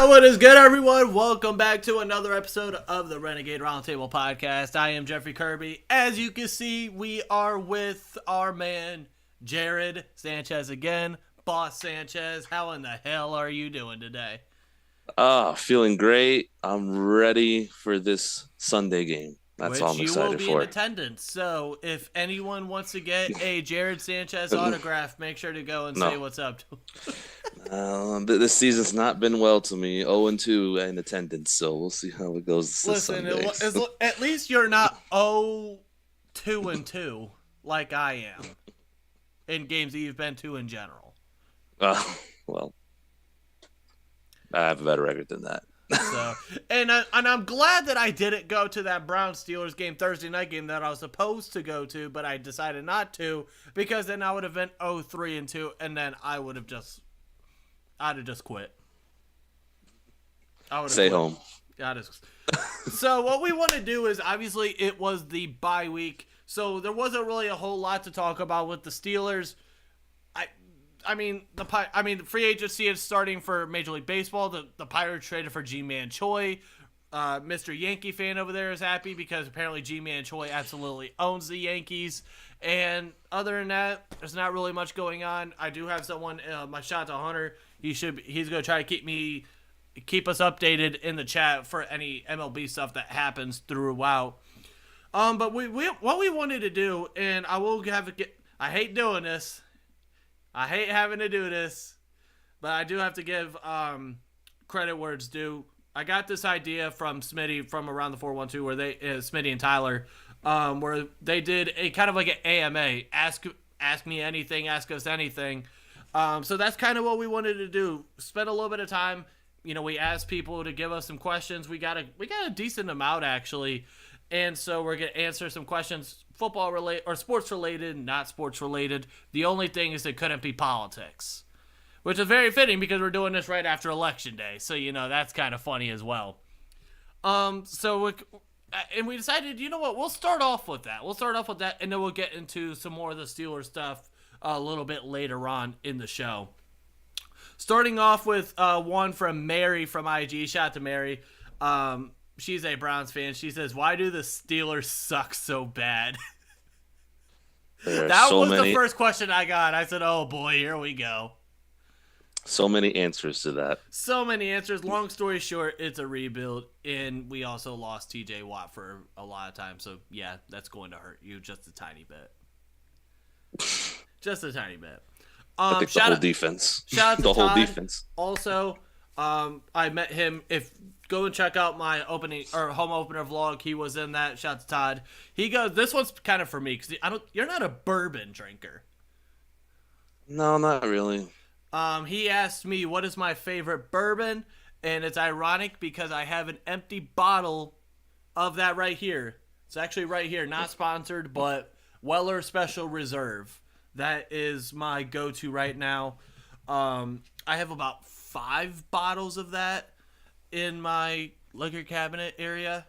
What is good, everyone? Welcome back to another episode of the Renegade Roundtable podcast. I am Jeffrey Kirby. As you can see, we are with our man, Jarryd Sanchez again. Boss Sanchez, how in the hell are you doing today? Feeling great. I'm ready for this Sunday game. That's all I'm excited for. Which you will be in attendance. So if anyone wants to get a Jarryd Sanchez autograph, make sure to go and say what's up to him. This season's not been well to me. 0-2 in attendance, so we'll see how it goes. Listen, at least you're not 0-2 like I am in games that you've been to in general. Well, I have a better record than that. So, and I'm glad that I didn't go to that Browns-Steelers game, Thursday night game that I was supposed to go to, but I decided not to because then I would have been 0-3-2, and then I'd have just quit. Stay home. So what we want to do is, obviously, it was the bye week, so there wasn't really a whole lot to talk about with the Steelers. I mean, the free agency is starting for Major League Baseball. The Pirates traded for Ji-Man Choi. Mr. Yankee fan over there is happy because apparently Ji-Man Choi absolutely owns the Yankees. And other than that, there's not really much going on. I do have someone, my shot to Hunter. He's going to try to keep us updated in the chat for any MLB stuff that happens throughout. But what we wanted to do, and I hate doing this. I hate having to do this, but I do have to give credit where it's due. I got this idea from Smitty from Around the 412, where Smitty and Tyler, where they did a kind of like an AMA, ask me anything, ask us anything. So that's kind of what we wanted to do. Spend a little bit of time. We asked people to give us some questions. We got a decent amount actually. And so we're going to answer some questions, football related or sports related, not sports related. The only thing is it couldn't be politics, which is very fitting because we're doing this right after Election Day. So, that's kind of funny as well. And we decided, you know what, we'll start off with that. And then we'll get into some more of the Steelers stuff a little bit later on in the show. Starting off with one from Mary from IG. Shout out to Mary. She's a Browns fan. She says, "Why do the Steelers suck so bad?" That was the first question I got. I said, "Oh boy, here we go." So many answers to that. So many answers. Long story short, it's a rebuild, and we also lost TJ Watt for a lot of time. So yeah, that's going to hurt you just a tiny bit. Just a tiny bit. I think the whole defense. Shout out to the whole Todd. Defense. Also, I met him. Go and check out my home opener vlog. He was in that. Shout out to Todd. He goes, this one's kind of for me because you're not a bourbon drinker. No, not really. He asked me what is my favorite bourbon, and it's ironic because I have an empty bottle of that right here. It's actually right here, not sponsored, but Weller Special Reserve. That is my go-to right now. I have about 5 bottles of that in my liquor cabinet area.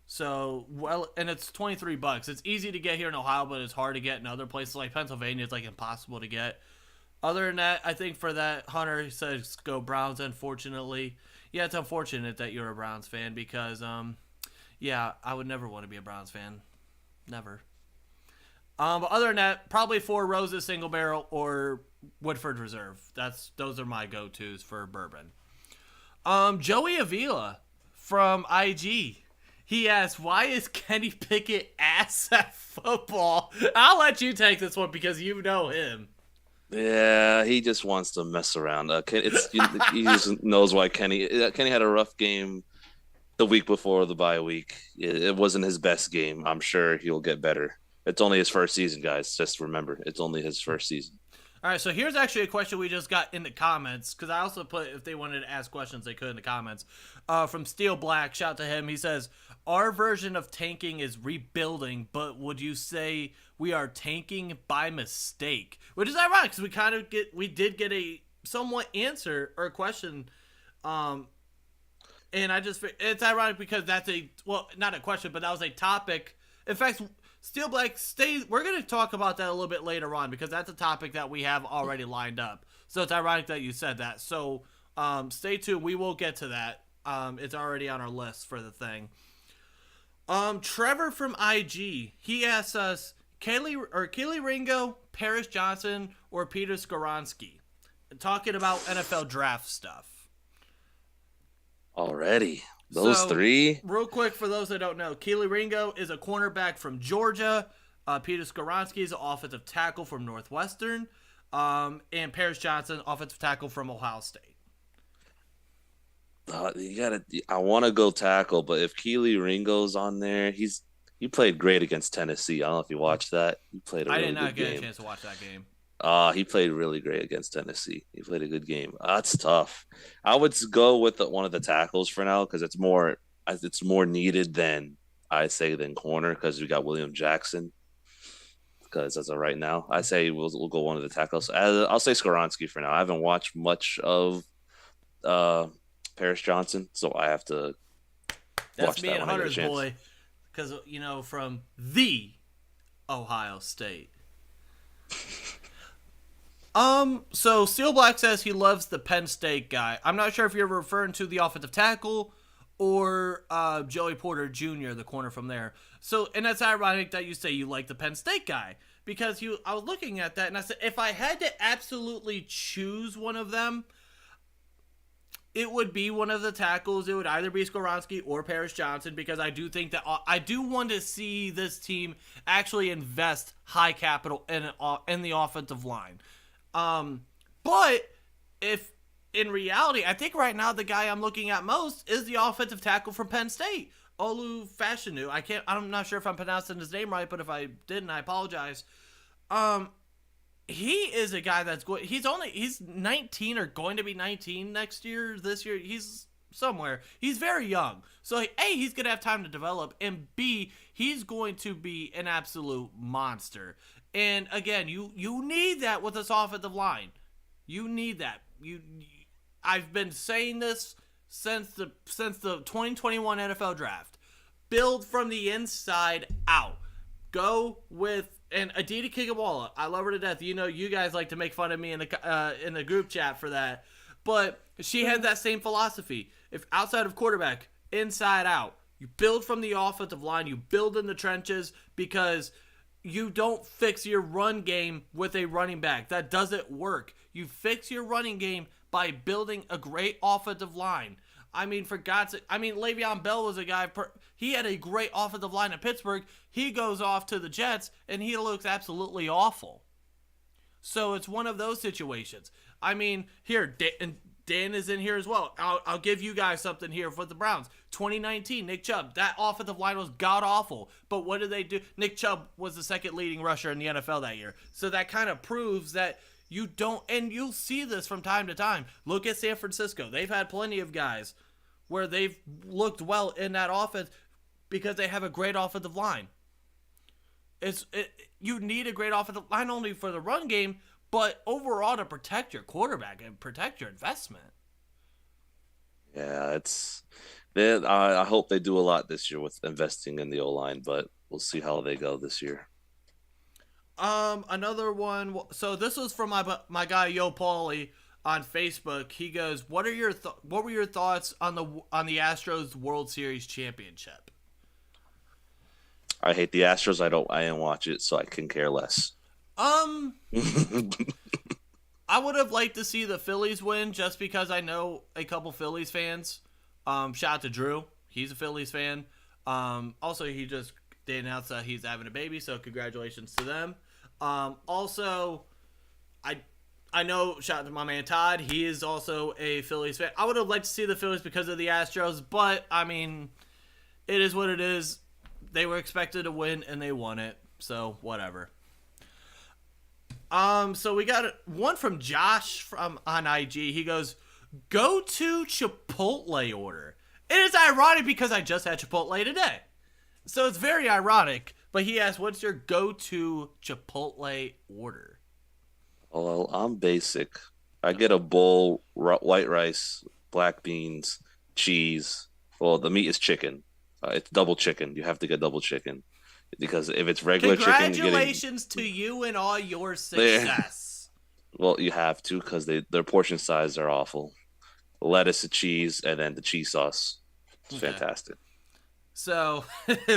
So, and it's $23. It's easy to get here in Ohio, but it's hard to get in other places like Pennsylvania. It's like impossible to get. Other than that, I think for that, Hunter says go Browns, unfortunately. Yeah, it's unfortunate that you're a Browns fan because, I would never want to be a Browns fan. Never. But other than that, probably Four Roses Single Barrel or Woodford Reserve. Those are my go-tos for bourbon. Joey Avila from IG. He asked, why is Kenny Pickett ass at football? I'll let you take this one because you know him. Yeah, he just wants to mess around. He just knows why Kenny had a rough game the week before the bye week. It wasn't his best game. I'm sure he'll get better. It's only his first season, guys. Just remember, it's only his first season. All right, so here's actually a question we just got in the comments, because I also put if they wanted to ask questions, they could in the comments. From Steel Black, shout to him. He says, our version of tanking is rebuilding, but would you say we are tanking by mistake? Which is ironic, because we did get a somewhat answer or a question. And it's ironic because that's not a question, but that was a topic. In fact, Steel Black, we're going to talk about that a little bit later on because that's a topic that we have already lined up. So it's ironic that you said that. So Stay tuned. We will get to that. It's already on our list for the thing. Trevor from IG, he asks us, Keely Ringo, Paris Johnson, or Peter Skoronski. Talking about NFL draft stuff. Already. Those three? Real quick, for those that don't know, Keely Ringo is a cornerback from Georgia. Peter Skoronski is an offensive tackle from Northwestern. And Paris Johnson, offensive tackle from Ohio State. I want to go tackle, but if Keely Ringo's on there, he played great against Tennessee. I don't know if you watched that. He played a really good game. I did not get a chance to watch that game. He played really great against Tennessee. He played a good game. That's tough. I would go with one of the tackles for now because it's more needed than corner because we got William Jackson. Because as of right now, I say we'll go one of the tackles. I'll say Skoronski for now. I haven't watched much of Paris Johnson, so I have to watch that and Hunter's boy, because from the Ohio State. So Steel Black says he loves the Penn State guy. I'm not sure if you're referring to the offensive tackle or Joey Porter Jr., the corner from there. So, and that's ironic that you say you like the Penn State guy, because I was looking at that and I said, if I had to absolutely choose one of them, it would be one of the tackles. It would either be Skoronski or Paris Johnson, because I do think that I do want to see this team actually invest high capital in the offensive line. But if in reality, I think right now the guy I'm looking at most is the offensive tackle from Penn State, Olu Fashanu. I'm not sure if I'm pronouncing his name right, but if I didn't, I apologize. He is a guy that's going. He's 19 or going to be 19 this year. He's somewhere. He's very young. So A, he's gonna have time to develop, and B, he's going to be an absolute monster. And again, you need that with this offensive line. You need that. I've been saying this since the 2021 NFL draft. Build from the inside out. Go with and Aditi Kigawala. I love her to death. You guys like to make fun of me in the group chat for that, but she had that same philosophy. If outside of quarterback, inside out, you build from the offensive line. You build in the trenches, because you don't fix your run game with a running back. That doesn't work. You fix your running game by building a great offensive line. I mean, for God's sake, Le'Veon Bell was a guy, he had a great offensive line at Pittsburgh. He goes off to the Jets, and he looks absolutely awful. So it's one of those situations. I mean, here, Dan is in here as well. I'll give you guys something here for the Browns. 2019, Nick Chubb, that offensive line was god-awful. But what did they do? Nick Chubb was the second leading rusher in the NFL that year. So that kind of proves that you don't, and you'll see this from time to time. Look at San Francisco. They've had plenty of guys where they've looked well in that offense because they have a great offensive line. You need a great offensive line not only for the run game, but overall to protect your quarterback and protect your investment. Yeah, I hope they do a lot this year with investing in the O-line, but we'll see how they go this year. Another one. So this was from my guy Yo Paulie on Facebook. He goes, "What were your thoughts on the Astros World Series championship?" I hate the Astros. I didn't watch it, so I can care less. I would have liked to see the Phillies win, just because I know a couple Phillies fans. Shout out to Drew. He's a Phillies fan. Also, they announced that he's having a baby, so congratulations to them. Also, I know, shout out to my man Todd. He is also a Phillies fan. I would have liked to see the Phillies because of the Astros, but I mean, it is what it is. They were expected to win, and they won it, so whatever. So we got one from Josh on IG. He goes, "Go to Chipotle order." It is ironic because I just had Chipotle today. So it's very ironic, but he asked, what's your go-to Chipotle order? Well, I'm basic. I get a bowl, white rice, black beans, cheese. Well, the meat is chicken. It's double chicken. You have to get double chicken. Because if it's regular chicken... Congratulations to you and all your success. Well, you have to, because their portion size are awful. lettuce and cheese, and then the cheese sauce. It's Okay. fantastic. So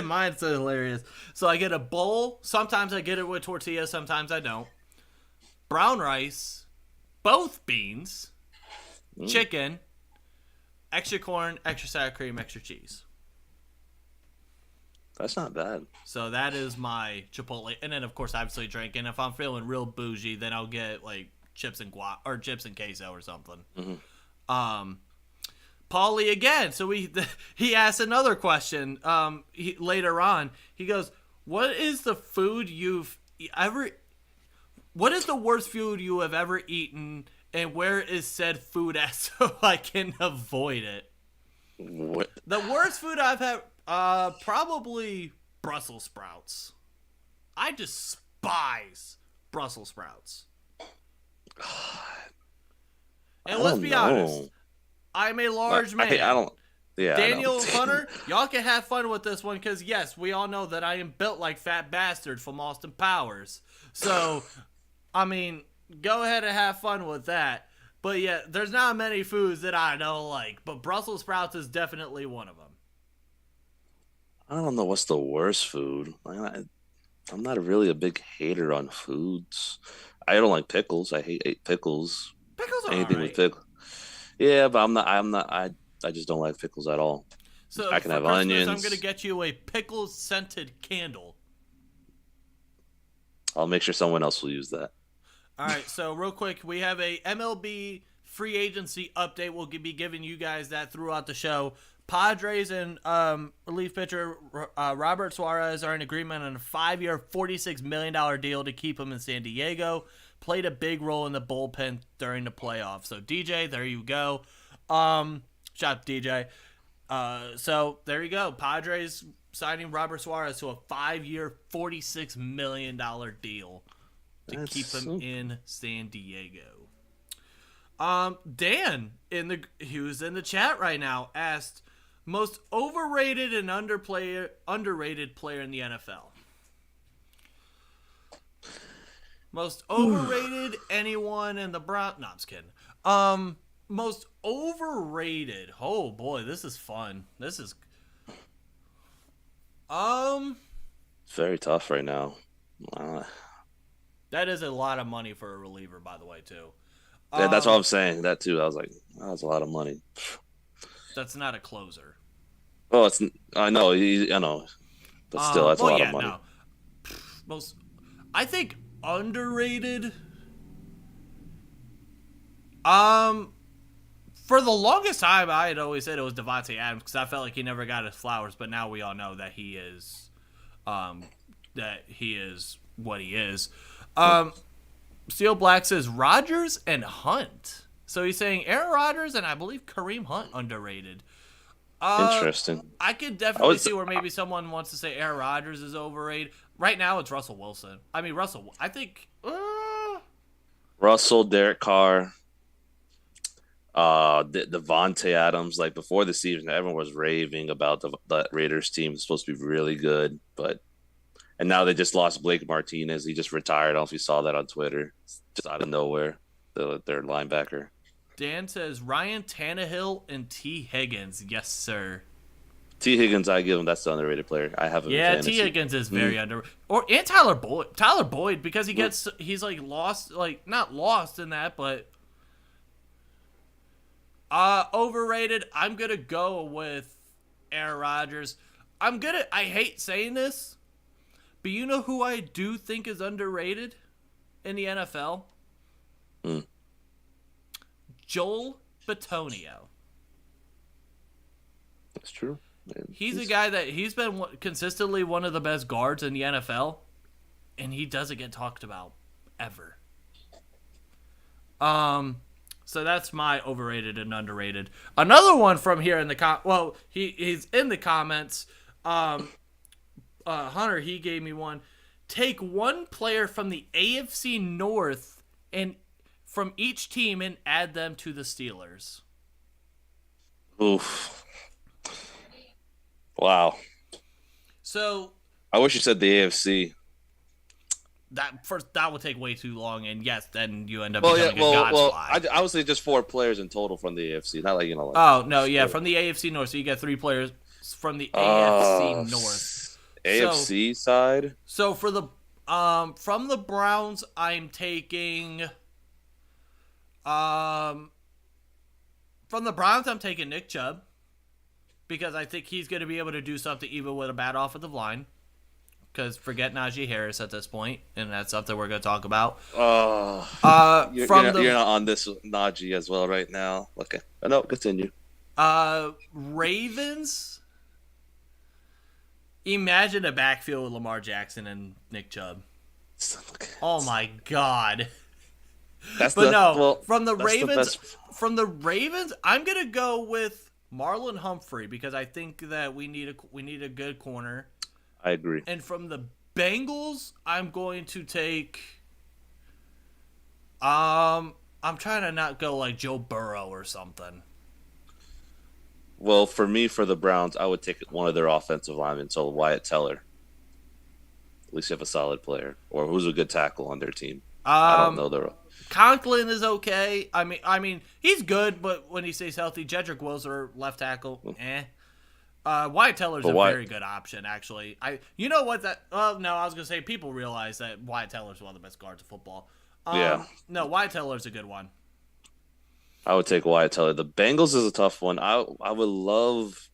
mine's so hilarious. So I get a bowl. Sometimes I get it with tortillas. Sometimes I don't. Brown rice, both beans, chicken, extra corn, extra sour cream, extra cheese. That's not bad. So that is my Chipotle, and then of course obviously drink. And if I'm feeling real bougie, then I'll get like chips and guac or chips and queso or something. Paulie again. So he asked another question. Later on, he goes, "What is the food you've ever? What is the worst food you have ever eaten, and where is said food at so I can avoid it?" What? The worst food I've had, probably Brussels sprouts. I despise Brussels sprouts. And let's be honest, I'm a large man. I don't. Yeah, Daniel I know. Hunter, y'all can have fun with this one because, yes, we all know that I am built like Fat Bastard from Austin Powers. So, I mean, go ahead and have fun with that. But yeah, there's not many foods that I don't like, but Brussels sprouts is definitely one of them. I don't know what's the worst food. I'm not really a big hater on foods. I don't like pickles. I hate pickles. Pickles are Anything with alright. pickle. Yeah, but I'm not. I'm not. I just don't like pickles at all. So I can for have Christmas, onions. I'm gonna get you a pickle scented candle. I'll make sure someone else will use that. All right, so real quick, we have a MLB free agency update. We'll be giving you guys that throughout the show. Padres and relief pitcher Robert Suarez are in agreement on a 5-year, $46 million deal to keep him in San Diego. Played a big role in the bullpen during the playoffs. So, DJ, there you go. Shout out to DJ. So, there you go. Padres signing Robert Suarez to a 5-year, $46 million deal to keep him in San Diego. Dan who's in the chat right now asked most overrated and underrated player in the NFL. Most overrated anyone in the Bronx. No, I'm just kidding. Most overrated. Oh boy, this is fun. This is It's very tough right now. that is a lot of money for a reliever, by the way, too. That's what I'm saying. That too. I was like, oh, that's a lot of money. That's not a closer. Oh, it's. I know. I know. But still, that's a lot of money. No. I think underrated. For the longest time, I had always said it was Devontae Adams because I felt like he never got his flowers. But now we all know that he is, what he is. Steel Black says Rodgers and Hunt. So he's saying Aaron Rodgers and I believe Kareem Hunt underrated. Interesting. I could definitely see where maybe someone wants to say Aaron Rodgers is overrated. Right now, it's Russell Wilson. I mean, I think Russell, Derek Carr, Devontae Adams. Like before the season, everyone was raving about the Raiders team. It's supposed to be really good, and now they just lost Blake Martinez. He just retired. I don't know if you saw that on Twitter. Just out of nowhere, their linebacker. Dan says Ryan Tannehill and T. Higgins. Yes, sir. T. Higgins, I give him. That's the underrated player. I have him. Yeah, T. Higgins is very under. And Tyler Boyd. Tyler Boyd because he's like lost, like not lost in that, but overrated. I'm gonna go with Aaron Rodgers. I hate saying this, but you know who I do think is underrated in the NFL? Joel Bitonio. That's true. He's a guy that he's been consistently one of the best guards in the NFL, and he doesn't get talked about ever. So that's my overrated and underrated. Another one from here in the he's in the comments. Hunter, he gave me one. Take one player from the AFC North and from each team and add them to the Steelers. Oof. Wow. So I wish you said the AFC. that would take way too long, and yes, then you end up Well, becoming yeah, a god's fly. I would say just 4 players in total from the AFC, not like Oh no, yeah, from the AFC North, so you get 3 players from the AFC North. AFC side. So for the from the Browns, I'm taking from the Browns, I'm taking Nick Chubb because I think he's going to be able to do something even with a bad offensive line. Because forget Najee Harris at this point, and that's something we're going to talk about. You're not on this Najee as well right now. Okay, no, continue. Ravens. Imagine a backfield with Lamar Jackson and Nick Chubb. Oh my God! From the Ravens, I'm gonna go with Marlon Humphrey because I think that we need a good corner. I agree. And from the Bengals, I'm going to take. I'm trying to not go like Joe Burrow or something. Well, for the Browns, I would take one of their offensive linemen, so Wyatt Teller. At least you have a solid player, or who's a good tackle on their team. I don't know Conklin is okay. I mean, he's good, but when he stays healthy, Jedrick Wills left tackle. Wyatt Teller's very good option, actually. You know what that? Oh no, I was gonna say people realize that Wyatt Teller's one of the best guards of football. No, Wyatt Teller's a good one. I would take Wyatt Teller. The Bengals is a tough one. I would love.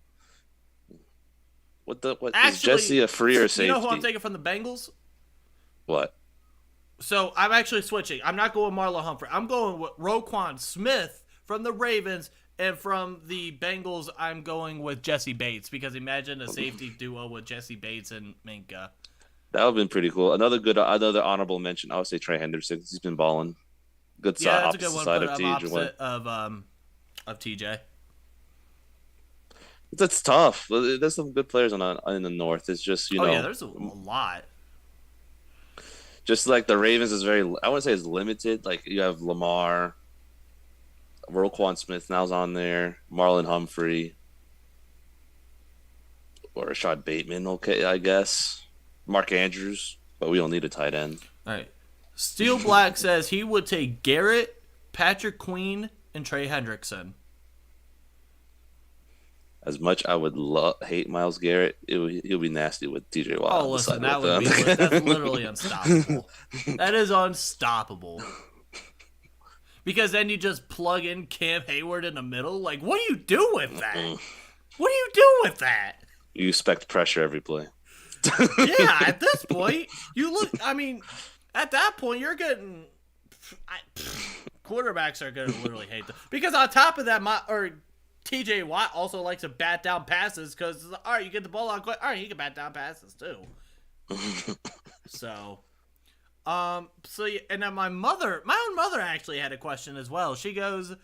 What actually, is Jesse a free or safety? You know who I'm taking from the Bengals? What? So I'm actually switching. I'm not going with Marlon Humphrey. I'm going with Roquan Smith from the Ravens, and from the Bengals, I'm going with Jesse Bates because imagine a safety duo with Jesse Bates and Minka. That would have been pretty cool. Another honorable mention. I would say Trey Henderson. He's been balling. Good side, yeah, that's a good one. Side of TJ. That's tough. There's some good players in the North. It's just there's a lot. Just like the Ravens is very, I wouldn't say it's limited. Like you have Lamar, Roquan Smith now's on there, Marlon Humphrey, or Rashad Bateman. Okay, I guess Mark Andrews, but we don't need a tight end. All right. Steel Black says he would take Garrett, Patrick Queen, and Trey Hendrickson. As much I would hate Myles Garrett, he'll be nasty with TJ Watt. Oh, listen, that's literally unstoppable. That is unstoppable. Because then you just plug in Cam Hayward in the middle. Like, what do you do with that? What do you do with that? You expect pressure every play. Yeah, at this point, at that point, you're getting... quarterbacks are going to literally hate them. Because on top of that, TJ Watt also likes to bat down passes because, all right, you get the ball on quick. All right, he can bat down passes too. And then my own mother actually had a question as well. She goes,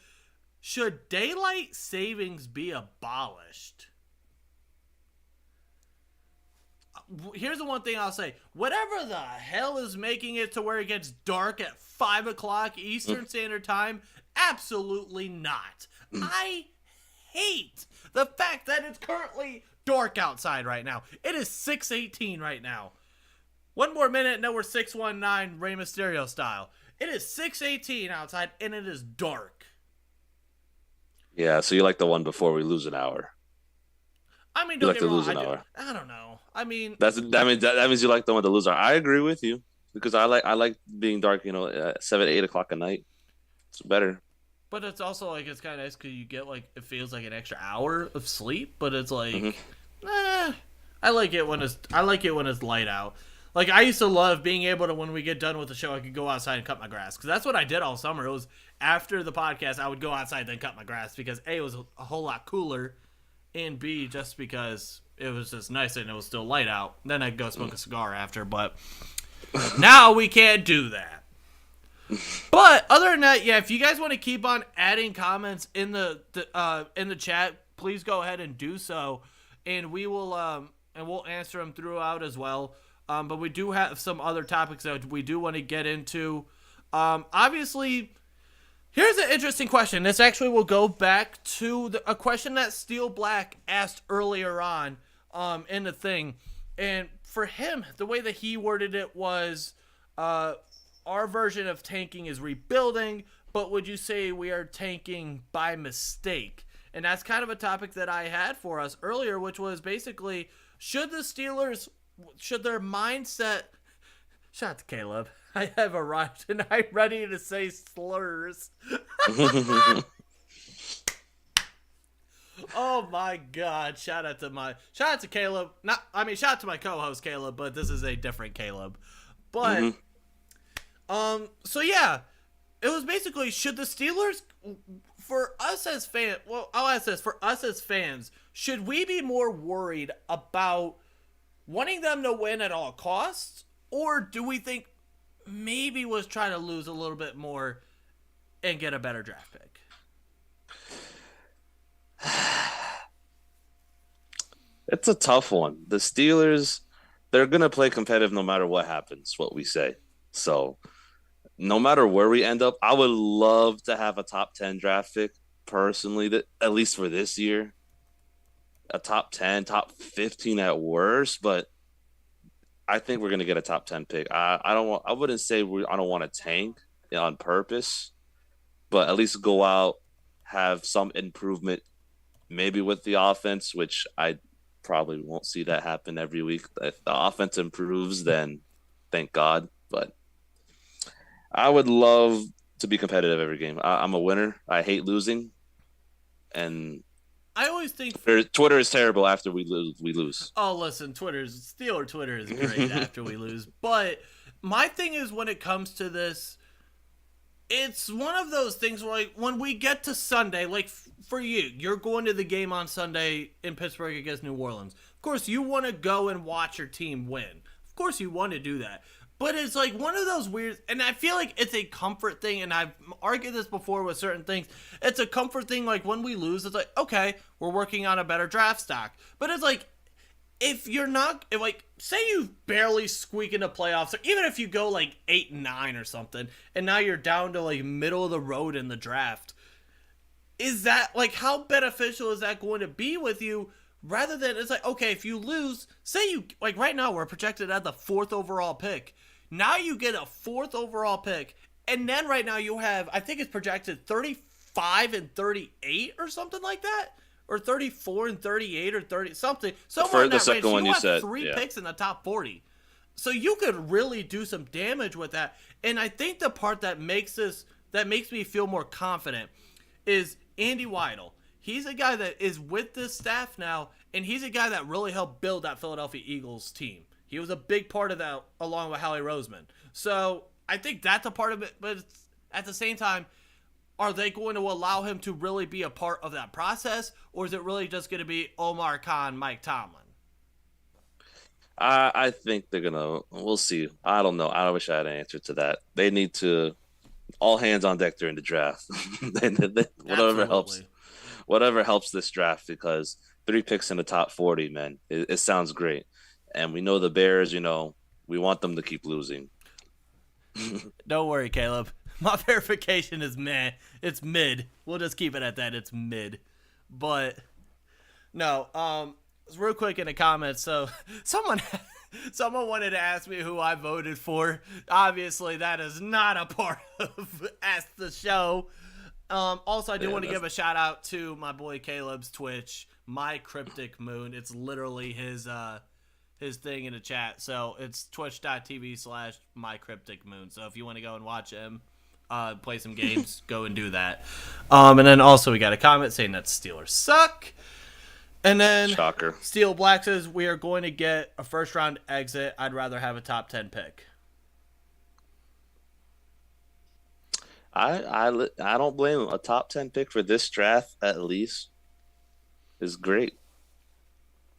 should daylight savings be abolished? Here's the one thing I'll say. Whatever the hell is making it to where it gets dark at 5 o'clock Eastern Standard Time, absolutely not. I hate the fact that it's currently dark outside right now. It is 6:18 right now. One more minute and then we're 619 Rey Mysterio style. It is 6:18 outside and it is dark. Yeah, so you like the one before we lose an hour. I mean, don't get me wrong. I don't know. I mean, that means you like the one to lose an hour. I agree with you because I like being dark. 7, 8 o'clock at night. It's better. But it's also like it's kind of nice because you get it feels like an extra hour of sleep. But it's like, I like it when it's light out. Like I used to love being able to when we get done with the show, I could go outside and cut my grass because that's what I did all summer. It was after the podcast, I would go outside then cut my grass because A, it was a whole lot cooler, and B, just because it was just nicer and it was still light out. Then I'd go smoke a cigar after. But now we can't do that. But other than that, yeah, if you guys want to keep on adding comments in the chat, please go ahead and do so, and we'll answer them throughout as well. But we do have some other topics that we do want to get into. Obviously, here's an interesting question. This actually will go back to a question that Steel Black asked earlier on in the thing, and for him, the way that he worded it was. our version of tanking is rebuilding, but would you say we are tanking by mistake? And that's kind of a topic that I had for us earlier, which was basically, should the Steelers, should their mindset, shout out to Caleb, I have arrived and I'm ready to say slurs. Oh my God! Shout out to Caleb. Shout out to my co-host Caleb, but this is a different Caleb. But, so yeah, it was basically, should the Steelers, for us as fans, well, I'll ask this, for us as fans, should we be more worried about wanting them to win at all costs, or do we think maybe was trying to lose a little bit more and get a better draft pick? It's a tough one. The Steelers, they're going to play competitive no matter what happens, what we say. So no matter where we end up, I would love to have a top 10 draft pick personally, that at least for this year. A top 10, top 15 at worst, but I think we're going to get a top 10 pick. I wouldn't say I don't want to tank on purpose, but at least go out, have some improvement maybe with the offense, which I probably won't see that happen every week. If the offense improves, then thank God. But I would love to be competitive every game. I'm a winner. I hate losing. And I always think Twitter is terrible after we lose. Oh, listen, Steeler Twitter is great after we lose. But my thing is, when it comes to this, it's one of those things where, like, when we get to Sunday, like, for you're going to the game on Sunday in Pittsburgh against New Orleans. Of course, you want to go and watch your team win. Of course, you want to do that. But it's like one of those weird, and I feel like it's a comfort thing, and I've argued this before with certain things. It's a comfort thing, like when we lose, it's like, okay, we're working on a better draft stock. But it's like, if you're not, say you barely squeak into playoffs, or even if you go like 8-9 or something, and now you're down to like middle of the road in the draft, is that, like, how beneficial is that going to be with you? Rather than, it's like, okay, if you lose, say you, like right now we're projected at the 4th overall pick. Now you get a 4th overall pick, and then right now you have, I think it's projected 35 and 38 or something like that, or 34 and 38 or 30 something. Somewhere in that range. You have 3 picks in the top 40, so you could really do some damage with that. And I think the part that makes me feel more confident is Andy Weidel. He's a guy that is with this staff now, and he's a guy that really helped build that Philadelphia Eagles team. He was a big part of that, along with Howie Roseman. So I think that's a part of it, but at the same time, are they going to allow him to really be a part of that process, or is it really just going to be Omar Khan, Mike Tomlin? I think they're going to – we'll see. I don't know. I wish I had an answer to that. They need to – all hands on deck during the draft. Whatever helps this draft, because 3 picks in the top 40, man, it sounds great. And we know the Bears, we want them to keep losing. Don't worry, Caleb. My verification is meh. It's mid. We'll just keep it at that. It's mid. But no, real quick in the comments. So someone wanted to ask me who I voted for. Obviously, that is not a part of Ask the Show. Also, I do want to give a shout out to my boy Caleb's Twitch, My Cryptic Moon. It's literally his thing in the chat. So it's twitch.tv/MyCrypticMoon. So if you want to go and watch him play some games, go and do that. And then also we got a comment saying that Steelers suck. And then Shocker. Steel Black says we are going to get a first round exit. I'd rather have a top 10 pick. I don't blame him. A top 10 pick for this draft, at least, is great.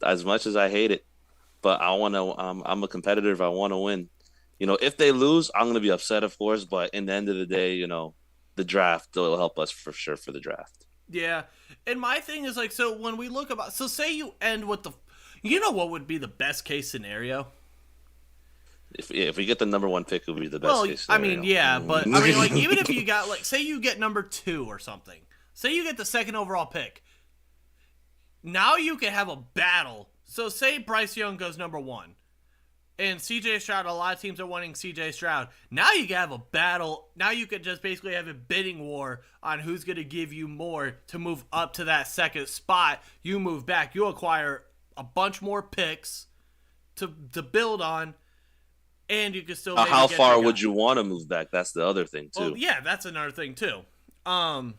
As much as I hate it, but I want to. I'm a competitor. If I want to win, if they lose, I'm going to be upset, of course. But in the end of the day, the draft will help us for sure for the draft. Yeah, and my thing is like, so when we look about, so say you end with what would be the best case scenario? If we get the number 1 pick, it would be the best case scenario. I mean, yeah, but I mean, like, even if you got, like, say you get number 2 or something, say you get the 2nd overall pick, now you can have a battle. So say Bryce Young goes number 1. And CJ Stroud, a lot of teams are wanting CJ Stroud. Now you can have a battle. Now you could just basically have a bidding war on who's going to give you more to move up to that second spot. You move back. You acquire a bunch more picks to build on, and you can still maybe how get far your guy. would you want to move back? That's the other thing too. Well, yeah, that's another thing too. How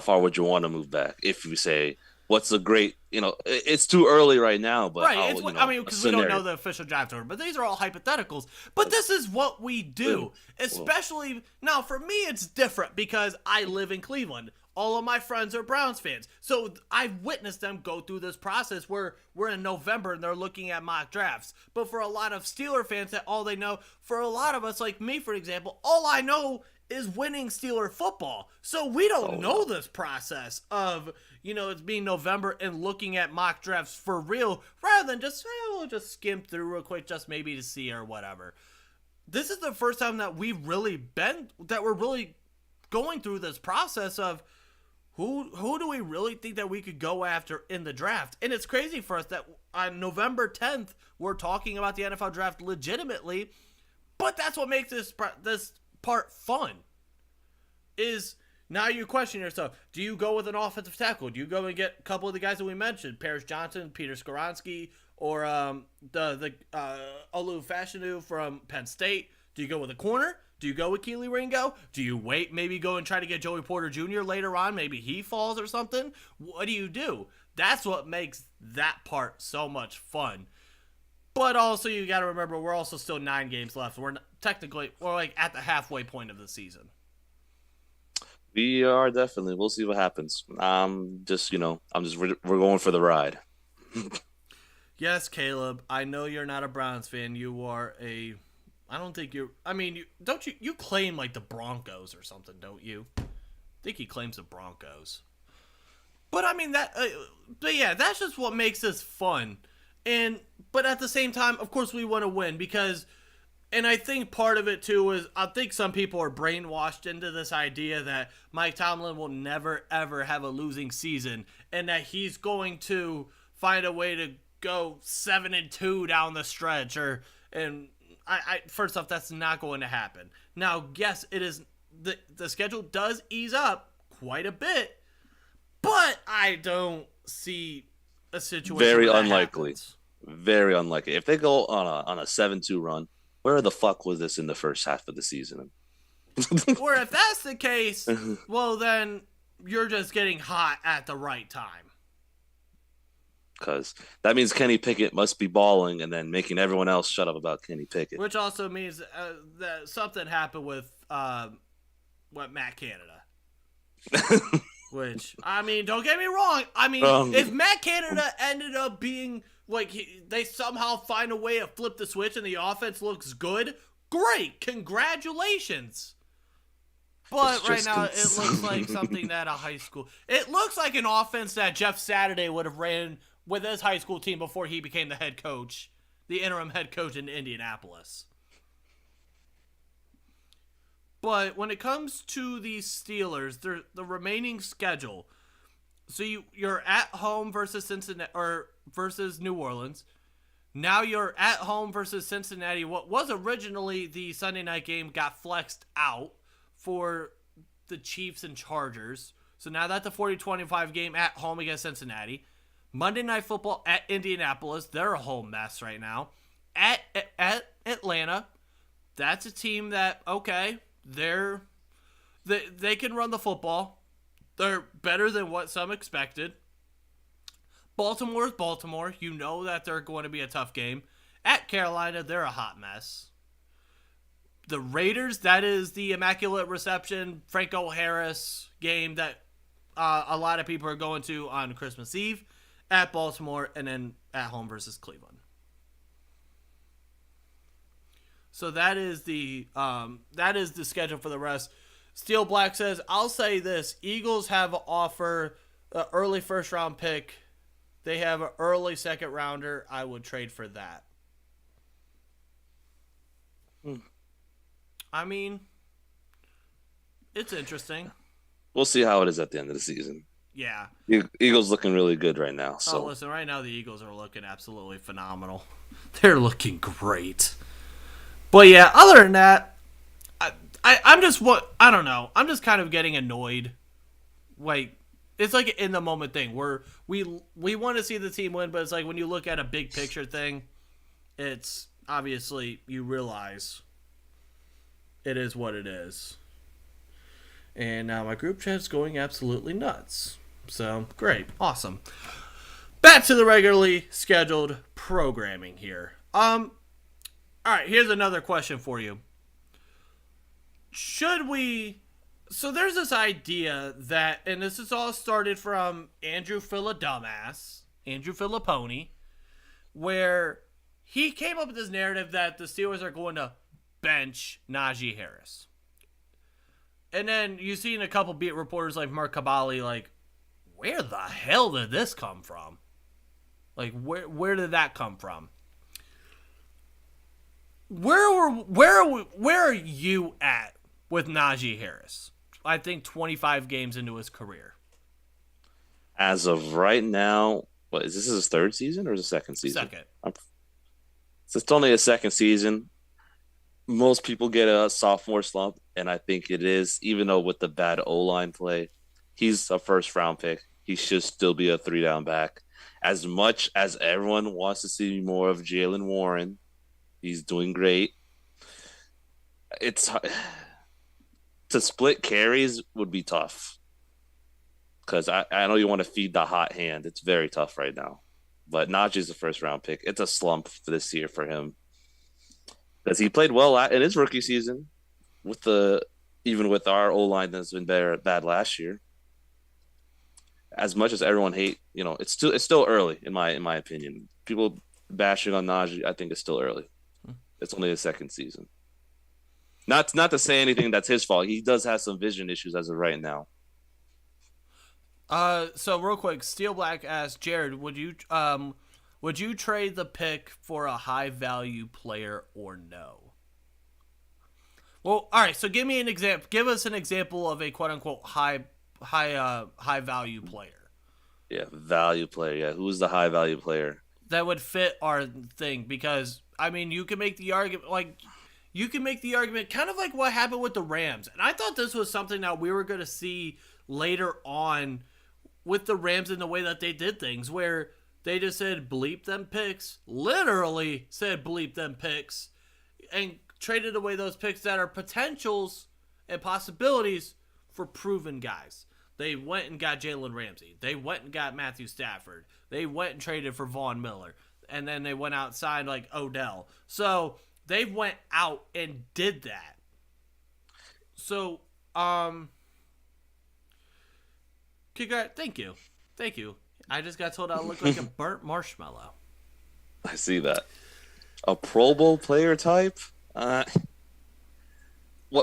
far would you want to move back? If you say, what's a great, it's too early right now, but right. Because we don't know the official draft order, but these are all hypotheticals. But this is what we do, especially now. For me, it's different because I live in Cleveland. All of my friends are Browns fans, so I've witnessed them go through this process where we're in November and they're looking at mock drafts. But for a lot of Steeler fans, that all they know, for a lot of us, like me, for example, all I know is winning Steeler football. So we don't know this process of, it's being November and looking at mock drafts for real, rather than just, we'll just skim through real quick, just maybe to see or whatever. This is the first time that we're really going through this process of who do we really think that we could go after in the draft? And it's crazy for us that on November 10th, we're talking about the NFL draft legitimately, but that's what makes this part fun. Is now you question yourself, do you go with an offensive tackle? Do you go and get a couple of the guys that we mentioned, Paris Johnson, Peter Skoronski, or the Olu Fashanu from Penn State? Do you go with a corner? Do you go with Keely Ringo? Do you wait, maybe go and try to get Joey Porter Jr. later on? Maybe he falls or something? What do you do? That's what makes that part so much fun. But also, you got to remember, we're also still 9 games left. We're like at the halfway point of the season. We are definitely. We'll see what happens. We're going for the ride. Yes, Caleb, I know you're not a Browns fan. You are I don't think you're, you claim like the Broncos or something, don't you? I think he claims the Broncos. But but yeah, that's just what makes this fun. But at the same time, of course, we want to win because, and I think part of it too is, I think some people are brainwashed into this idea that Mike Tomlin will never ever have a losing season and that he's going to find a way to go 7-2 down the stretch first off, that's not going to happen. Now, yes, it is, the schedule does ease up quite a bit, but I don't see a situation very where unlikely. Happens. Very unlikely. If they go on a 7-2 run, where the fuck was this in the first half of the season? Or if that's the case, well, then you're just getting hot at the right time. Because that means Kenny Pickett must be balling and then making everyone else shut up about Kenny Pickett. Which also means that something happened with Matt Canada. Which, don't get me wrong. If Matt Canada ended up being they somehow find a way to flip the switch and the offense looks good, great, congratulations. But right now, it looks like something that a high school. It looks like an offense that Jeff Saturday would have ran with his high school team before he became the head coach, the interim head coach in Indianapolis. But when it comes to the Steelers, the remaining schedule, so you're at home versus Cincinnati or versus New Orleans. Now you're at home versus Cincinnati. What was originally the Sunday night game got flexed out for the Chiefs and Chargers. So now that's a 40-25 game at home against Cincinnati. Monday Night Football at Indianapolis. They're a whole mess right now. At Atlanta, that's a team that, okay, they can run the football. They're better than what some expected. Baltimore is Baltimore. You know that they're going to be a tough game. At Carolina, they're a hot mess. The Raiders, that is the Immaculate Reception, Franco Harris game that a lot of people are going to on Christmas Eve. At Baltimore, and then at home versus Cleveland. So that is the schedule for the rest. Steel Black says, I'll say this. Eagles have an offer, an early first round pick. They have an early second rounder. I would trade for that. It's interesting. We'll see how it is at the end of the season. Yeah. Eagles looking really good right now. So listen, right now the Eagles are looking absolutely phenomenal. They're looking great. But yeah, other than that, I'm just I don't know. I'm just kind of getting annoyed. Like it's like an in the moment thing where we want to see the team win, but it's like when you look at a big picture thing, it's obviously you realize it is what it is. And now my group chat's going absolutely nuts. So great, awesome. Back to the regularly scheduled programming here. All right, here's another question for you. Should we? So there's this idea that, and this is all started from Andrew Philodumbass, Andrew Filipponi, where he came up with this narrative that the Steelers are going to bench Najee Harris. And then you see in a couple beat reporters like Mark Cabali, like, where the hell did this come from? Like, where did that come from? Where are you at with Najee Harris? I think 25 games into his career. as of right now, what is this his third season or is it second season? Second. So it's only a second season. Most people get a sophomore slump, and I think it is, even though with the bad O-line play, he's a first-round pick. He should still be a three-down back. As much as everyone wants to see more of Jalen Warren, he's doing great. It's to split carries would be tough because I know you want to feed the hot hand. It's very tough right now. But Najee's a first-round pick. It's a slump for this year for him. Because he played well in his rookie season, even with our O-line that's been bad last year. As much as everyone it's still early in my opinion. People bashing on Najee, I think it's still early. It's only his second season. Not to say anything that's his fault. He does have some vision issues as of right now. So real quick, Steel Black asked Jarryd, would you trade the pick for a high value player or no? Well, all right. So give me an example. Give us an example of a quote unquote high value player. Yeah, value player. Yeah, who's the high value player that would fit our thing? Because I mean, you can make the argument kind of like what happened with the Rams, and I thought this was something that we were going to see later on with the Rams in the way that they did things, where they just said bleep them picks, literally said bleep them picks, and traded away those picks that are potentials and possibilities for proven guys. They went and got Jalen Ramsey. They went and got Matthew Stafford. They went and traded for Von Miller. And then they went out and signed like Odell. So they went out and did that. So, thank you. I just got told I look like a burnt marshmallow. I see that. A Pro Bowl player type? What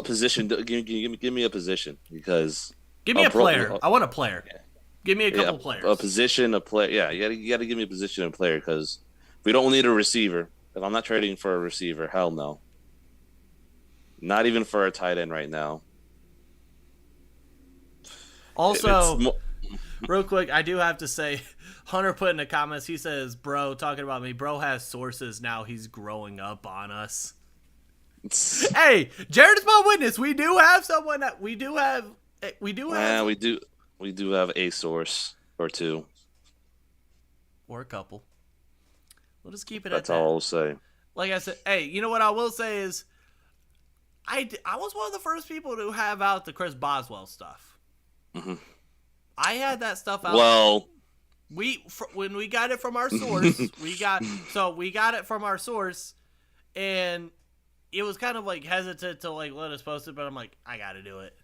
position? Give me a position because. Give me a player. I want a player. Yeah. Give me a couple players. A position, a player. Yeah, you got to give me a position and a player because we don't need a receiver. If I'm not trading for a receiver, hell no. Not even for a tight end right now. Also, real quick, I do have to say, Hunter put in the comments, he says, bro, talking about me, bro has sources now. He's growing up on us. Hey, Jarryd is my witness. We do have someone that we do have. We do have a source or two. Or a couple. We'll just keep it That's at that. all I'll say. Like I said, hey, you know what I will say is, I was one of the first people to have out the Chris Boswell stuff. Mm-hmm. I had that stuff out. Well, when we got it from our source, we got it from our source, and it was kind of like hesitant to like let us post it, but I'm like, I got to do it.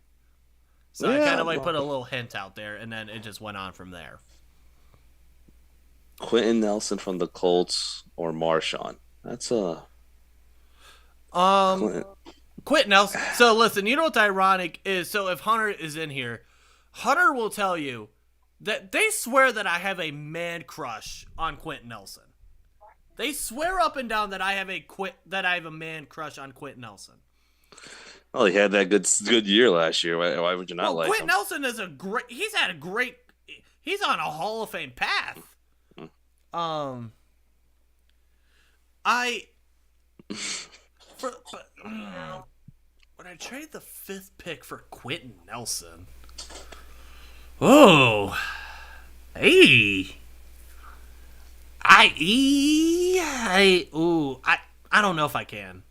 So I kind of like put a little hint out there, and then it just went on from there. Quentin Nelson from the Colts or Marshawn. That's a Quentin Nelson. So listen, you know what's ironic is, so if Hunter is in here, Hunter will tell you that they swear that I have a man crush on Quentin Nelson. They swear up and down that I have a man crush on Quentin Nelson. Well, he had that good year last year. Why would you not like Quentin him? Nelson is he's had a great. He's on a Hall of Fame path. Would I trade the 5th pick for Quentin Nelson? Oh, hey, I don't know if I can.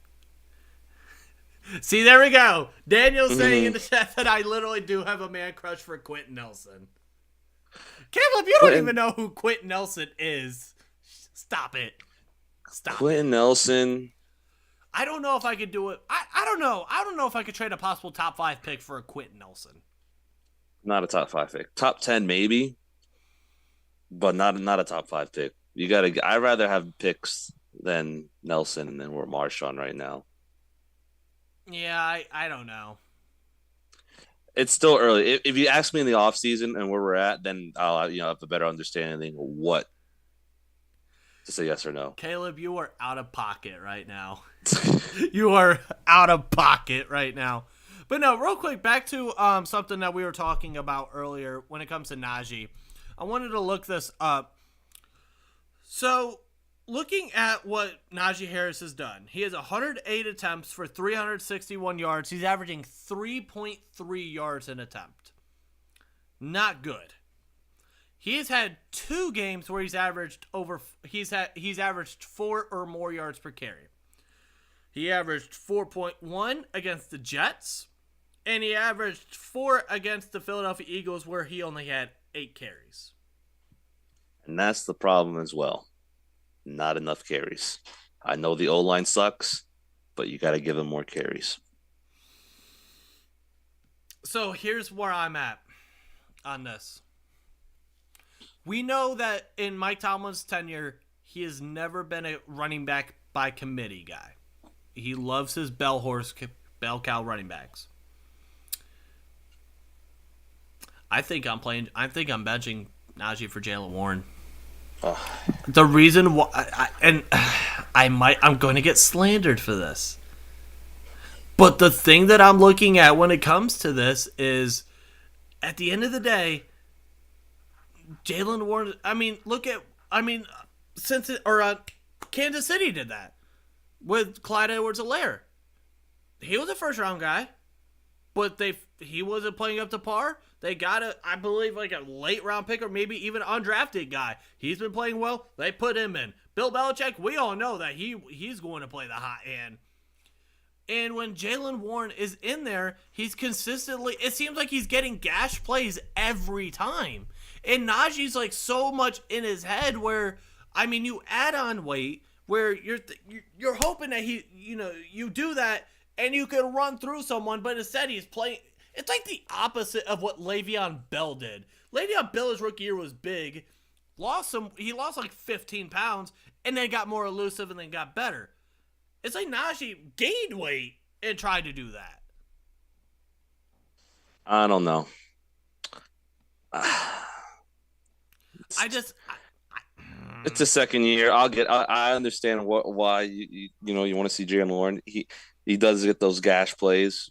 See, there we go. Daniel's saying in the chat that I literally do have a man crush for Quentin Nelson. Caleb, you don't even know who Quentin Nelson is. Stop it. Stop. Quentin Nelson. I don't know if I could do it. I don't know. I don't know if I could trade a possible top 5 pick for a Quentin Nelson. Not a top 5 pick. Top 10 maybe, but not a top 5 pick. You gotta. I'd rather have picks than Nelson and then we're Marshawn right now. Yeah, I don't know. It's still early. If you ask me in the offseason and where we're at, then I'll have a better understanding of what to say yes or no. Caleb, you are out of pocket right now. You are out of pocket right now. But no, real quick, back to something that we were talking about earlier when it comes to Najee. I wanted to look this up. So, looking at what Najee Harris has done, he has 108 attempts for 361 yards. He's averaging 3.3 yards an attempt. Not good. He's had 2 games where he's averaged 4 or more yards per carry. He averaged 4.1 against the Jets, and he averaged 4 against the Philadelphia Eagles where he only had 8 carries. And that's the problem as well. Not enough carries. I know the O-line sucks, but you got to give him more carries. So here's where I'm at on this. We know that in Mike Tomlin's tenure, he has never been a running back by committee guy. He loves his bell cow running backs. I think I'm benching Najee for Jaylen Warren. The reason why, I'm going to get slandered for this. But the thing that I'm looking at when it comes to this is, at the end of the day, Jaylen Warren. Kansas City did that with Clyde Edwards-Helaire. He was a first-round guy, but he wasn't playing up to par. They got I believe, like a late-round pick or maybe even undrafted guy. He's been playing well. They put him in. Bill Belichick, we all know that he's going to play the hot hand. And when Jaylen Warren is in there, he's consistently, it seems like he's getting gash plays every time. And Najee's like so much in his head where, you add on weight where you're hoping that you do that and you can run through someone, but instead he's playing. It's like the opposite of what Le'Veon Bell did. Le'Veon Bell, his rookie year, was big. He lost like 15 pounds and then got more elusive and then got better. It's like Najee gained weight and tried to do that. I don't know. It's a second year. I understand why you want to see Jaylen Warren. He does get those gash plays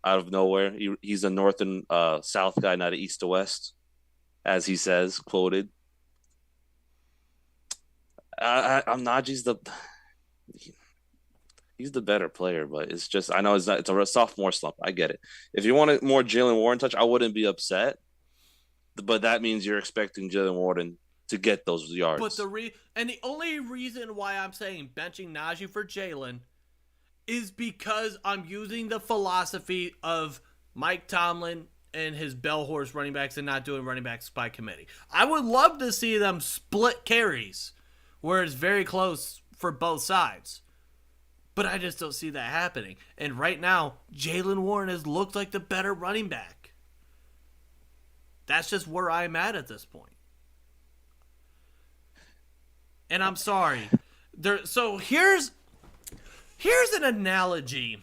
out of nowhere. He's a north and south guy, not an east to west, as he says, quoted. I'm Najee's he's the better player, but it's just, I know it's a sophomore slump. I get it. If you wanted more Jaylen Warren touch, I wouldn't be upset. But that means you're expecting Jaylen Warren to get those yards. But the only reason why I'm saying benching Najee for Jaylen is because I'm using the philosophy of Mike Tomlin and his bell horse running backs and not doing running backs by committee. I would love to see them split carries where it's very close for both sides. But I just don't see that happening. And right now, Jaylen Warren has looked like the better running back. That's just where I'm at this point. And I'm sorry. So here's an analogy.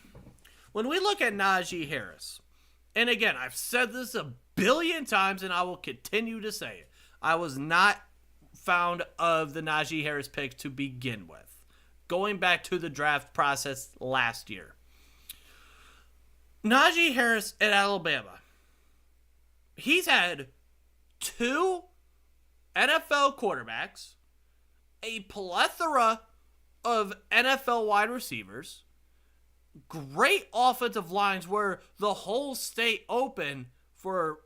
When we look at Najee Harris, and again, I've said this a billion times and I will continue to say it. I was not fond of the Najee Harris pick to begin with. Going back to the draft process last year. Najee Harris at Alabama. He's had 2 NFL quarterbacks, a plethora of NFL wide receivers, great offensive lines where the holes stay open for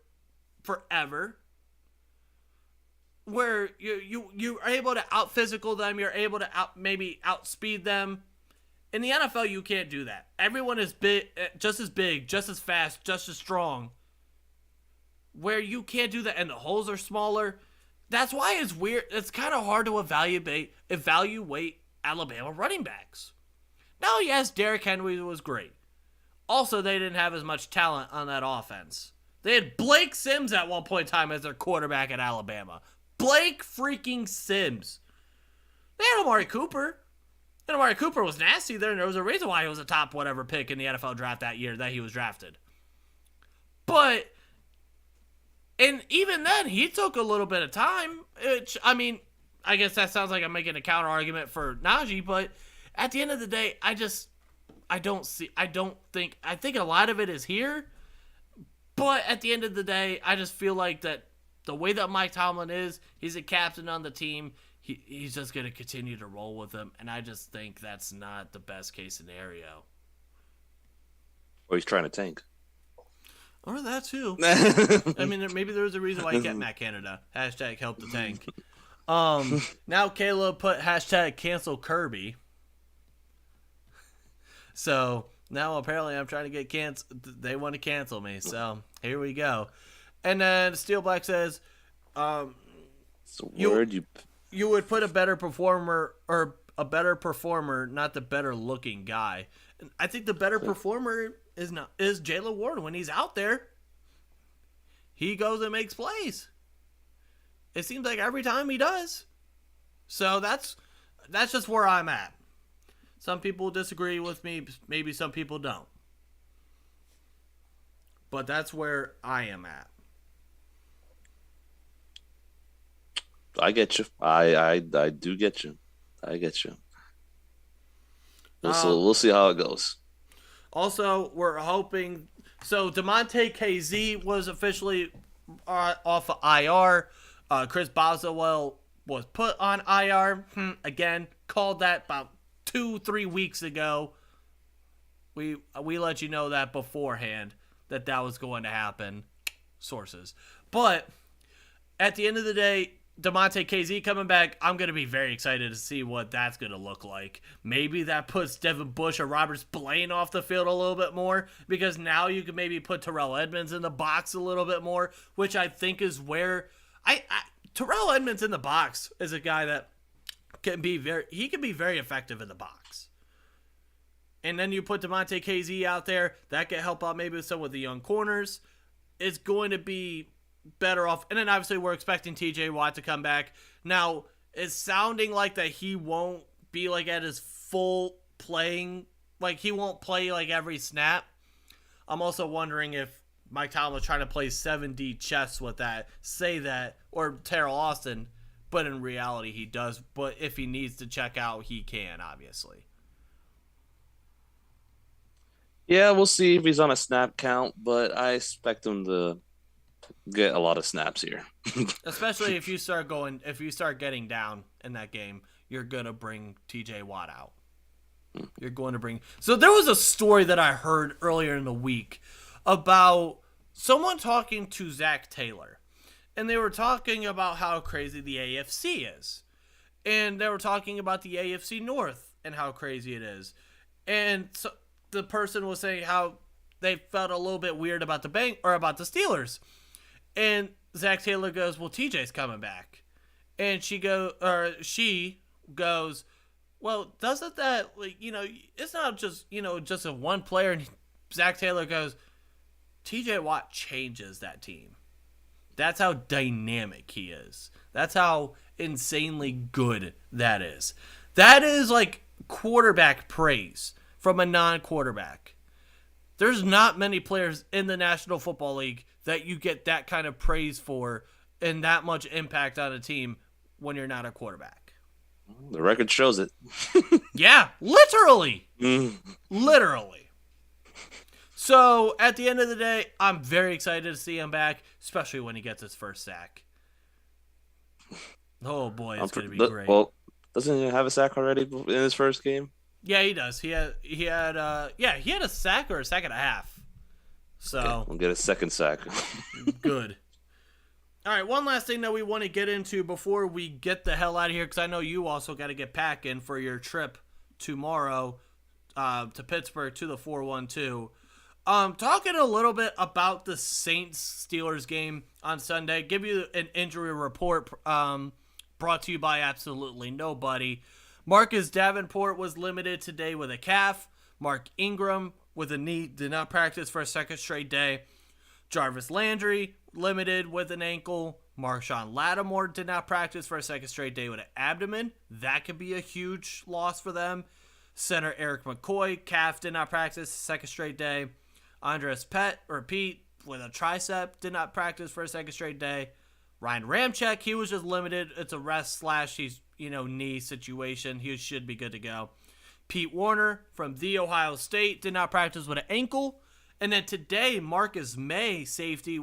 forever, where you're able to out physical them, you're able to outspeed them. In the NFL, you can't do that. Everyone is big, just as fast, just as strong. Where you can't do that, and the holes are smaller. That's why it's weird. It's kind of hard to evaluate Alabama running backs. Now, yes, Derrick Henry was great. Also, they didn't have as much talent on that offense. They had Blake Sims at one point in time as their quarterback at Alabama. Blake freaking Sims. They had Amari Cooper. And Amari Cooper was nasty there, and there was a reason why he was a top whatever pick in the NFL draft that year that he was drafted. But, and even then, he took a little bit of time. Which, I mean, I guess that sounds like I'm making a counter argument for Najee, but at the end of the day, I think a lot of it is here. But at the end of the day, I just feel like that the way that Mike Tomlin is, he's a captain on the team. He's just going to continue to roll with him. And I just think that's not the best case scenario. Or he's trying to tank. Or that too. I mean, maybe there was a reason why he kept Matt Canada. Hashtag help the tank. Now Caleb put hashtag cancel Kirby. So now apparently I'm trying to get canceled. They want to cancel me. So here we go. And then Steel Black says, you would put a better performer, not the better looking guy. And I think the better performer is Jaylen Ward. When he's out there, he goes and makes plays. It seems like every time he does. So that's just where I'm at. Some people disagree with me. Maybe some people don't. But that's where I am at. I get you. I do get you. I get you. We'll see how it goes. Also, we're hoping. So DeMonte KZ was officially off of IR. Chris Boswell was put on IR. Again, called that about 2-3 weeks ago. We let you know that beforehand that was going to happen. Sources. But at the end of the day, DeMonte KZ coming back, I'm going to be very excited to see what that's going to look like. Maybe that puts Devin Bush or Robert Spillane off the field a little bit more, because now you can maybe put Terrell Edmonds in the box a little bit more, which I think is where Terrell Edmonds in the box is a guy that can be very effective in the box. And then you put DeMonte KZ out there, that can help out maybe with some of the young corners. It's going to be better off. And then obviously we're expecting TJ Watt to come back. Now, it's sounding like that he won't be like at his full playing, like he won't play like every snap. I'm also wondering if Mike Tomlin was trying to play 7D chess with that, say that, or Terrell Austin, but in reality he does. But if he needs to check out, he can, obviously. Yeah, we'll see if he's on a snap count, but I expect him to get a lot of snaps here. Especially if you start getting down in that game, you're going to bring TJ Watt out. You're going to bring. So there was a story that I heard earlier in the week about someone talking to Zach Taylor. And they were talking about how crazy the AFC is. And they were talking about the AFC North and how crazy it is. And so the person was saying how they felt a little bit weird about the Steelers. And Zach Taylor goes, well, TJ's coming back. And she goes, well, doesn't that, it's not just, just a one player. And Zach Taylor goes, TJ Watt changes that team. That's how dynamic he is. That's how insanely good that is. That is like quarterback praise from a non-quarterback. There's not many players in the National Football League that you get that kind of praise for and that much impact on a team when you're not a quarterback. The record shows it. Yeah, literally. Literally. So, at the end of the day, I'm very excited to see him back, especially when he gets his first sack. Oh boy, it's going to be Look, great. well, doesn't he have a sack already in his first game? Yeah, he does. He had a sack or a sack and a half. Okay, So we'll get a second sack. good. All right, one last thing that we want to get into before we get the hell out of here, because I know you also got to get packing for your trip tomorrow to Pittsburgh to the 412. Talking a little bit about the Saints Steelers game on Sunday. Give you an injury report brought to you by absolutely nobody. Marcus Davenport was limited today with a calf. Mark Ingram with a knee did not practice for a second straight day. Jarvis Landry limited with an ankle. Marshawn Lattimore did not practice for a second straight day with an abdomen. That could be a huge loss for them. Center Eric McCoy, calf, did not practice second straight day. Andres Pete with a tricep did not practice for a second straight day. Ryan Ramczyk, he was just limited. It's a rest / he's knee situation. He should be good to go. Pete Warner from The Ohio State did not practice with an ankle. And then today, Marcus May, safety,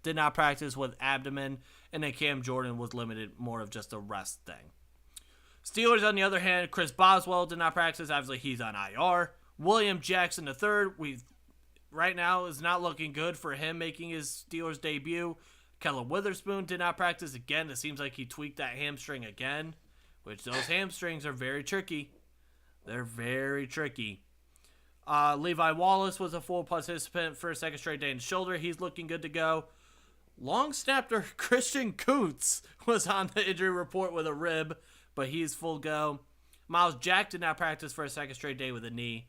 did not practice with abdomen. And then Cam Jordan was limited, more of just a rest thing. Steelers, on the other hand, Chris Boswell did not practice. Obviously, he's on IR. William Jackson III, right now is not looking good for him making his Steelers debut. Kellen Witherspoon did not practice again. It seems like he tweaked that hamstring again, which those hamstrings are very tricky. They're very tricky. Levi Wallace was a full participant for a second straight day in the shoulder. He's looking good to go. Long snapper Christian Kuntz was on the injury report with a rib, but he's full go. Miles Jack did not practice for a second straight day with a knee.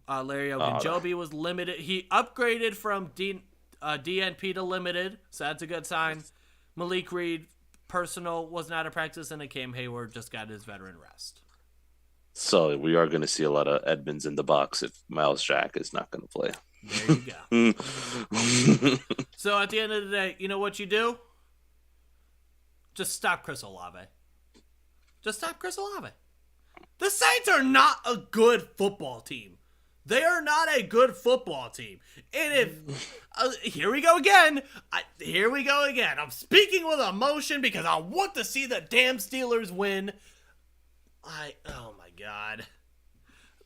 Larry Ogunjobi was limited. He upgraded from DNP to limited, so that's a good sign. Malik Reed, personal, was not a practice, and Cam Hayward just got his veteran rest. So we are going to see a lot of Edmonds in the box if Miles Jack is not going to play. There you go. So at the end of the day, you know what you do? Just stop Chris Olave. Just stop Chris Olave. The Saints are not a good football team. They are not a good football team. And if here we go again. I'm speaking with emotion because I want to see the damn Steelers win. Oh my God.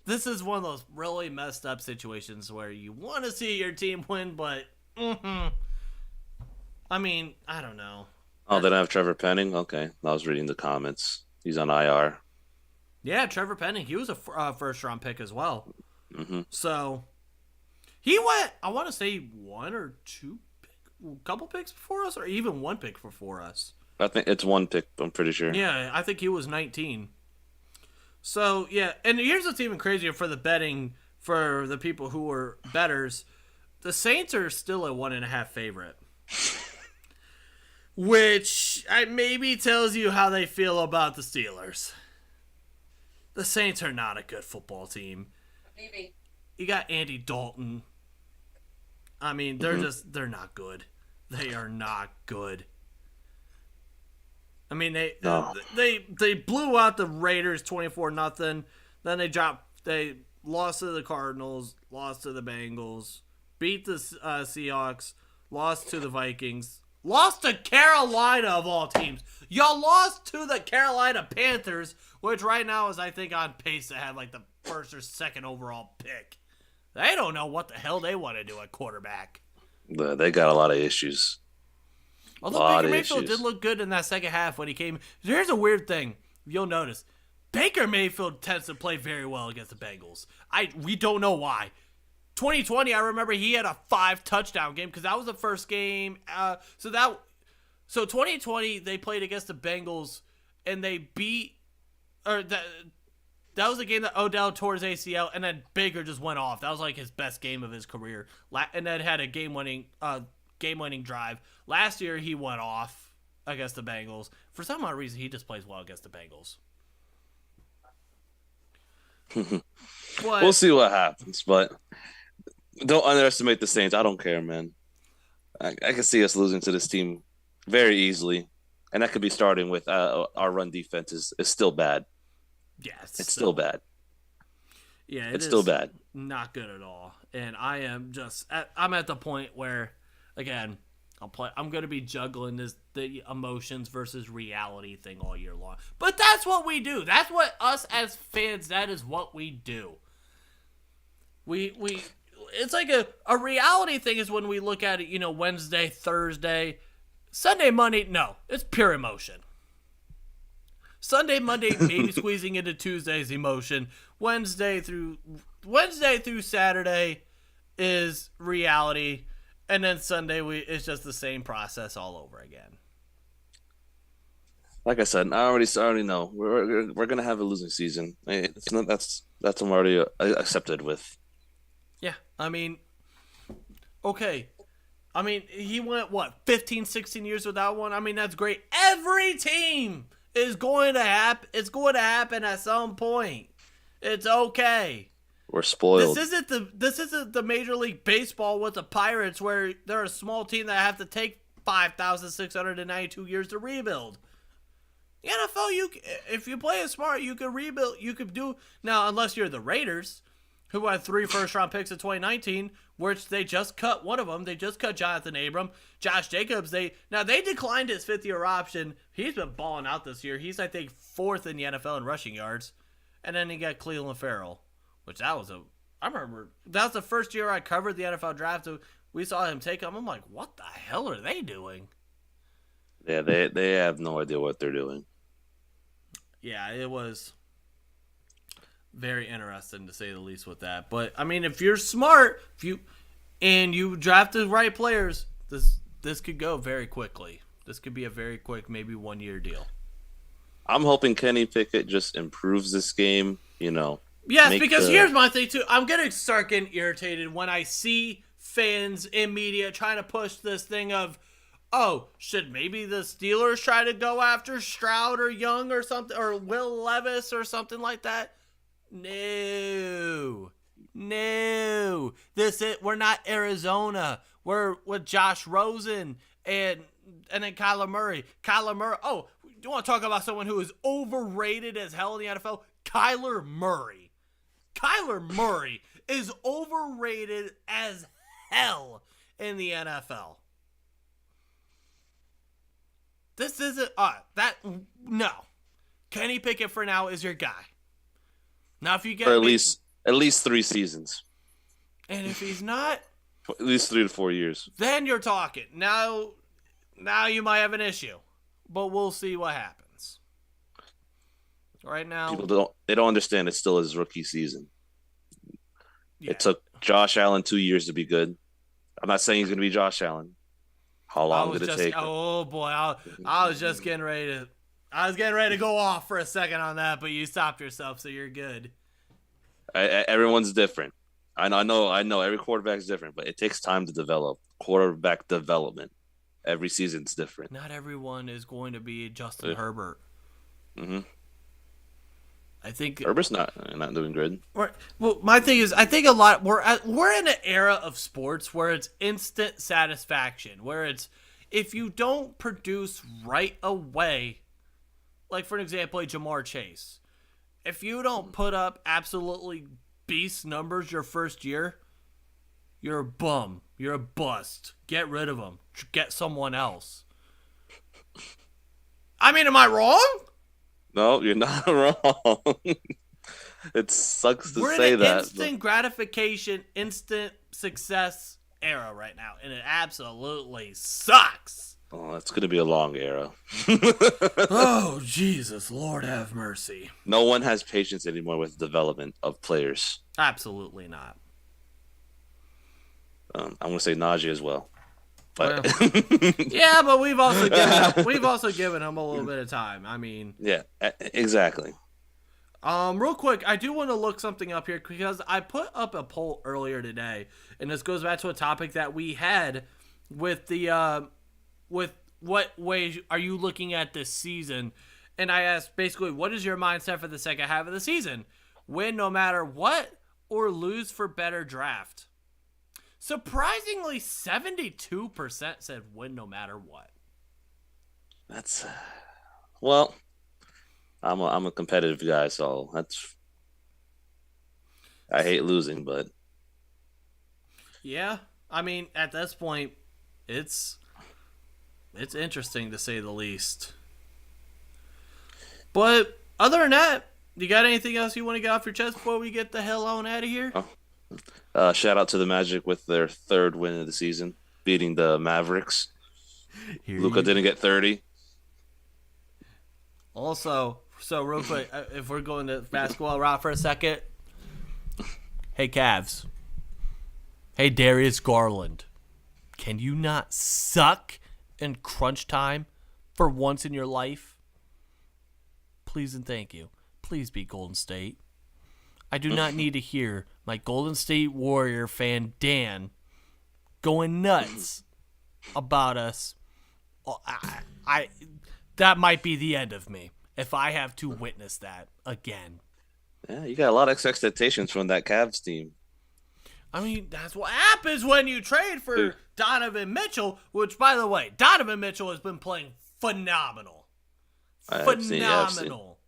This is one of those really messed up situations where you want to see your team win, but I mean, I don't know. Oh, they don't have Trevor Penning? Okay. I was reading the comments. He's on IR. Yeah, Trevor Penning. He was a first-round pick as well. Mm-hmm. So, he went, I want to say, one or two, couple picks before us, or even one pick before us. I think it's one pick, I'm pretty sure. Yeah, I think he was 19. So, yeah, and here's what's even crazier for the betting, for the people who are bettors. The Saints are still a 1.5 favorite. Which maybe tells you how they feel about the Steelers. The Saints are not a good football team. Maybe. You got Andy Dalton. I mean, they're they're not good. They are not good. I mean, they blew out the Raiders 24-0. Then they lost to the Cardinals, lost to the Bengals, beat the Seahawks, lost to the Vikings, lost to Carolina of all teams. Y'all lost to the Carolina Panthers, which right now is, I think, on pace to have like the first or second overall pick. They don't know what the hell they want to do at quarterback. They got a lot of issues. Although Baker Mayfield did look good in that second half when he came. Here's a weird thing you'll notice. Baker Mayfield tends to play very well against the Bengals. We don't know why. 2020, I remember he had a 5-touchdown game because that was the first game. So 2020, they played against the Bengals and they beat. That was the game that Odell tore his ACL, and then Baker just went off. That was like his best game of his career, and then had a game-winning drive. Last year, he went off against the Bengals. For some odd reason, he just plays well against the Bengals. We'll see what happens, but don't underestimate the Saints. I don't care, man. I can see us losing to this team very easily, and that could be starting with our run defense is still bad. Yeah, it's still bad. Yeah, it's still bad. Not good at all. And I'm at the point where, again, I'm gonna be juggling the emotions versus reality thing all year long. But that's what we do. That's what us as fans. That is what we do. We it's like a reality thing is when we look at it. Wednesday, Thursday, Sunday, Monday. No, it's pure emotion. Sunday, Monday, maybe squeezing into Tuesday's emotion. Wednesday through Saturday is reality. And then Sunday, it's just the same process all over again. Like I said, I already know we're gonna have a losing season. It's not that's I'm already accepted with. Yeah, I mean, okay. I mean, he went, 15, 16 years without one? I mean, that's great. Every team is going to happen. It's going to happen at some point. It's okay. We're spoiled. This isn't the Major League Baseball with the Pirates, where they're a small team that have to take 5,692 years to rebuild. The NFL, if you play it smart, you could rebuild. You could do now, unless you're the Raiders, who had 3 first-round picks in 2019, which they just cut one of them. They just cut Jonathan Abram, Josh Jacobs. They declined his 5th-year option. He's been balling out this year. He's, I think, 4th in the NFL in rushing yards, and then he got Cleveland Farrell. Which I remember that was the first year I covered the NFL draft. So we saw him take him. I'm like, what the hell are they doing? Yeah, they have no idea what they're doing. Yeah, it was very interesting to say the least with that. But I mean, if you're smart, and you draft the right players, this could go very quickly. This could be a very quick, maybe 1-year deal. I'm hoping Kenny Pickett just improves this game. Yes, because here's my thing, too. I'm going to start getting irritated when I see fans in media trying to push this thing of, should maybe the Steelers try to go after Stroud or Young or something, or Will Levis or something like that? No. We're not Arizona. We're with Josh Rosen and then Kyler Murray. You want to talk about someone who is overrated as hell in the NFL? Kyler Murray. Kyler Murray is overrated as hell in the NFL. This isn't no. Kenny Pickett for now is your guy. Now if you get for at least 3 seasons. And if he's not, at least 3 to 4 years. Then you're talking. Now you might have an issue. But we'll see what happens. Right now, people don't understand it's still his rookie season. Yeah. It took Josh Allen 2 years to be good. I'm not saying he's going to be Josh Allen. How long did it take? Oh boy, I was just getting ready to. I was getting ready to go off for a second on that, but you stopped yourself, so you're good. Everyone's different. I know. Every quarterback's different, but it takes time to develop. Quarterback development. Every season's different. Not everyone is going to be Justin Herbert. Mm-hmm. I think Herbert's not doing good. Well, my thing is, I think a lot we're in an era of sports where it's instant satisfaction, where it's if you don't produce right away, like for an example, like Jamar Chase, if you don't put up absolutely beast numbers your first year, you're a bum, you're a bust. Get rid of him. Get someone else. I mean, am I wrong? No, you're not wrong. It sucks to We're say in an that. instant gratification, instant success era right now, and it absolutely sucks. Oh, that's going to be a long era. Oh, Jesus, Lord have mercy. No one has patience anymore with the development of players. Absolutely not. I'm going to say Najee as well. But yeah, but we've also given him a little bit of time. I mean, yeah, exactly. Real quick, I do want to look something up here because I put up a poll earlier today, and this goes back to a topic that we had with the with what way are you looking at this season? And I asked basically, what is your mindset for the second half of the season? Win no matter what, or lose for better draft? Surprisingly, 72% said win no matter what. That's well, I'm a competitive guy, so I hate losing, but yeah, I mean at this point, it's It's interesting to say the least. But other than that, you got anything else you want to get off your chest before we get the hell on out of here? Shout out to the Magic with their third win of the season, beating the Mavericks. Luka didn't get 30. Also, so real quick, if we're going to basketball route for a second, hey Cavs, hey Darius Garland, can you not suck in crunch time for once in your life? Please and thank you. Please be Golden State. I do not need to hear my Golden State Warrior fan Dan going nuts about us. I that might be the end of me if I have to witness that again. Yeah, you got a lot of expectations from that Cavs team. I mean, that's what happens when you trade for Donovan Mitchell, which, by the way, Donovan Mitchell has been playing phenomenal. Phenomenal.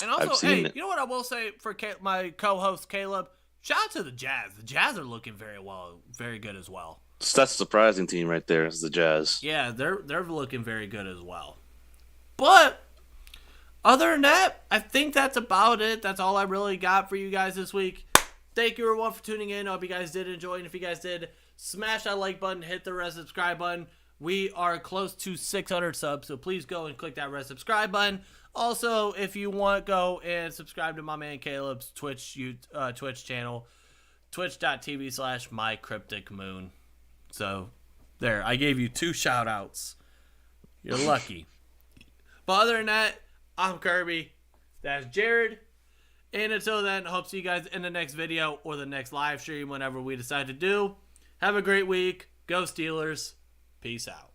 And also, hey, you know what I will say for my co-host Caleb? Shout out to the Jazz. The Jazz are looking very good as well. That's a surprising team right there, is the Jazz. Yeah, they're looking very good as well. But other than that, I think that's about it. That's all I really got for you guys this week. Thank you everyone for tuning in. I hope you guys did enjoy. And if you guys did, smash that like button, hit the red subscribe button. We are close to 600 subs, so please go and click that red subscribe button. Also, if you want, go and subscribe to my man Caleb's Twitch channel, twitch.tv/mycrypticmoon. So, there, I gave you 2 shout-outs. You're lucky. But other than that, I'm Kirby. That's Jarryd. And until then, I hope to see you guys in the next video or the next live stream, whenever we decide to do. Have a great week. Go Steelers. Peace out.